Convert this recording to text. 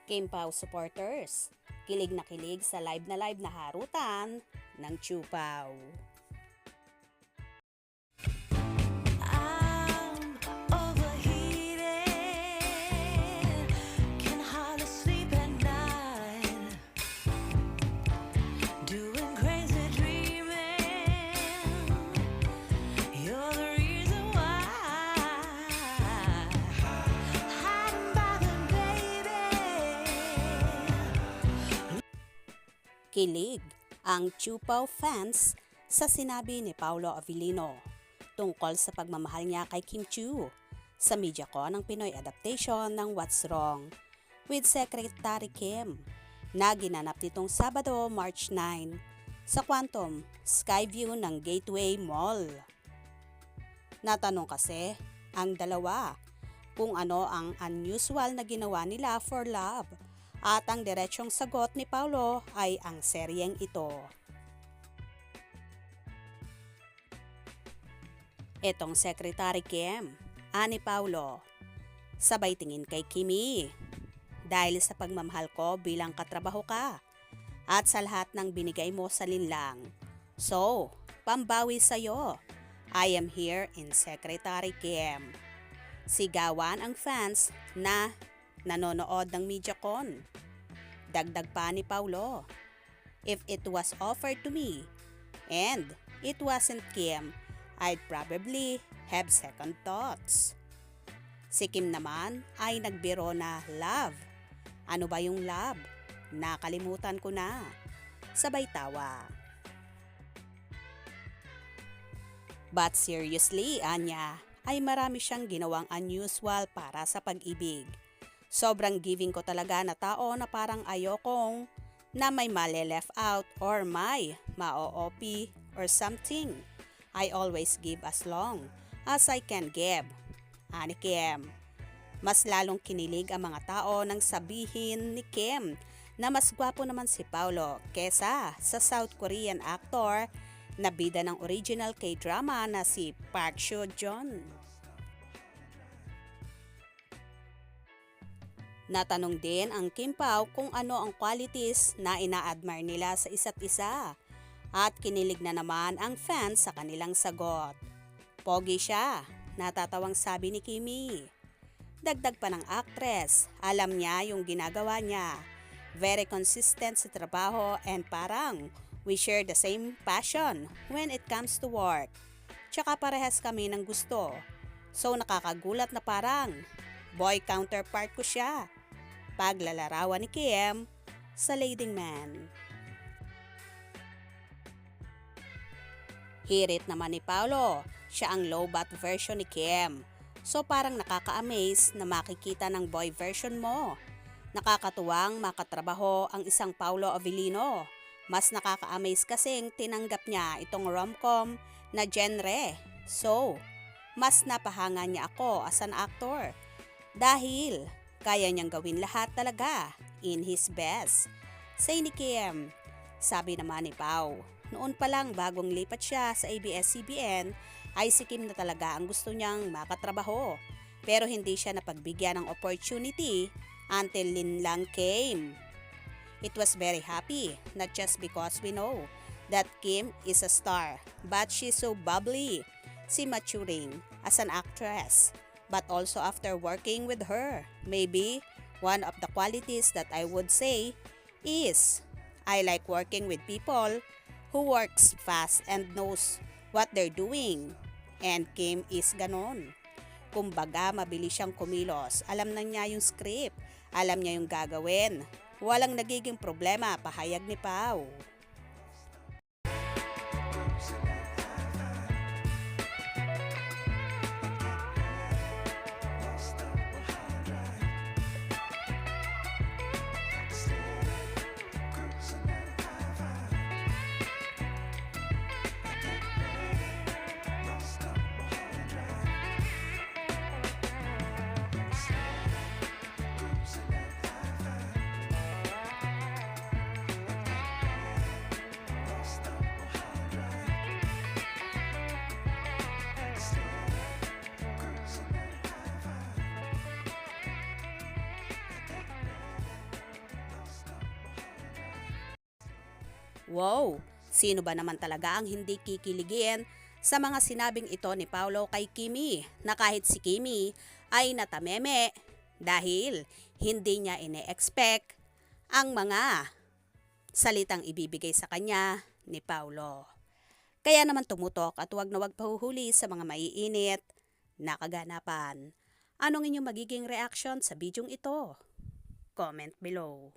Kim Pao supporters, kilig na live na harutan ng Chu Pao. Kilig ang Chu Pao fans sa sinabi ni Paolo Avellino tungkol sa pagmamahal niya kay Kim Chiu sa MediaCon ng Pinoy adaptation ng What's Wrong with Secretary Kim na ginanap nitong Sabado, March 9 sa Quantum Skyview ng Gateway Mall. Natanong kasi ang dalawa kung ano ang unusual na ginawa nila for love. At ang diretsong sagot ni Paolo ay ang seryeng ito. Etong Secretary Kim, ani Paolo, sabay tingin kay Kimi. Dahil sa pagmamahal ko bilang katrabaho ka at sa lahat ng binigay mo sa linlang. So, pambawi sa'yo. I am here in Secretary Kim. Sigawan ang fans na nanonood ng MediaCon. Dagdag pa ni Paolo, if it was offered to me and it wasn't Kim, I'd probably have second thoughts. Si Kim naman ay nagbiro na love. Ano ba yung love? Nakalimutan ko na. Sabay tawa. But seriously, Anya, ay marami siyang ginawang unusual para sa pag-ibig. Sobrang giving ko talaga na tao na parang ayokong na may mali left out or may ma-OOP or something. I always give as long as I can give. Ani Kim. Mas lalong kinilig ang mga tao nang sabihin ni Kim na mas gwapo naman si Paolo kesa sa South Korean actor na bida ng original K-drama na si Park Seo-joon. Natanong din ang Kim Pao kung ano ang qualities na ina-admire nila sa isa't isa at kinilig na naman ang fans sa kanilang sagot. Pogi siya, natatawang sabi ni Kimi. Dagdag pa ng actress, alam niya yung ginagawa niya. Very consistent sa trabaho and parang we share the same passion when it comes to work. Tsaka parehas kami ng gusto. So nakakagulat na parang boy counterpart ko siya. Paglalarawan ni Kim sa Leading Man. Hirit naman ni Paolo, siya ang low-bat version ni Kim. So parang nakaka-amaze na makikita ng boy version mo. Nakakatuwang makatrabaho ang isang Paolo Avellino. Mas nakaka-amaze kasing tinanggap niya itong rom-com na genre. So, mas napahanga niya ako as an actor. Dahil kaya niyang gawin lahat talaga in his best. Say ni Kim. Sabi naman ni Pao, noon pa lang bagong lipat siya sa ABS-CBN ay si Kim na talaga ang gusto niyang makatrabaho. Pero hindi siya napagbigyan ng opportunity until linlang came. It was very happy, not just because we know that Kim is a star, but she's so bubbly, maturing as an actress. But also after working with her, maybe one of the qualities that I would say is I like working with people who works fast and knows what they're doing. And Kim is ganon. Kumbaga mabilis siyang kumilos, alam na niya yung script, alam niya yung gagawin. Walang nagiging problema, pahayag ni Pao. Wow, sino ba naman talaga ang hindi kikiligin sa mga sinabing ito ni Paulo kay Kimi na kahit si Kimi ay natameme dahil hindi niya ine-expect ang mga salitang ibibigay sa kanya ni Paulo. Kaya naman tumutok at huwag na huwag pahuhuli sa mga maiinit na kaganapan. Anong inyong magiging reaction sa bidyong ito? Comment below.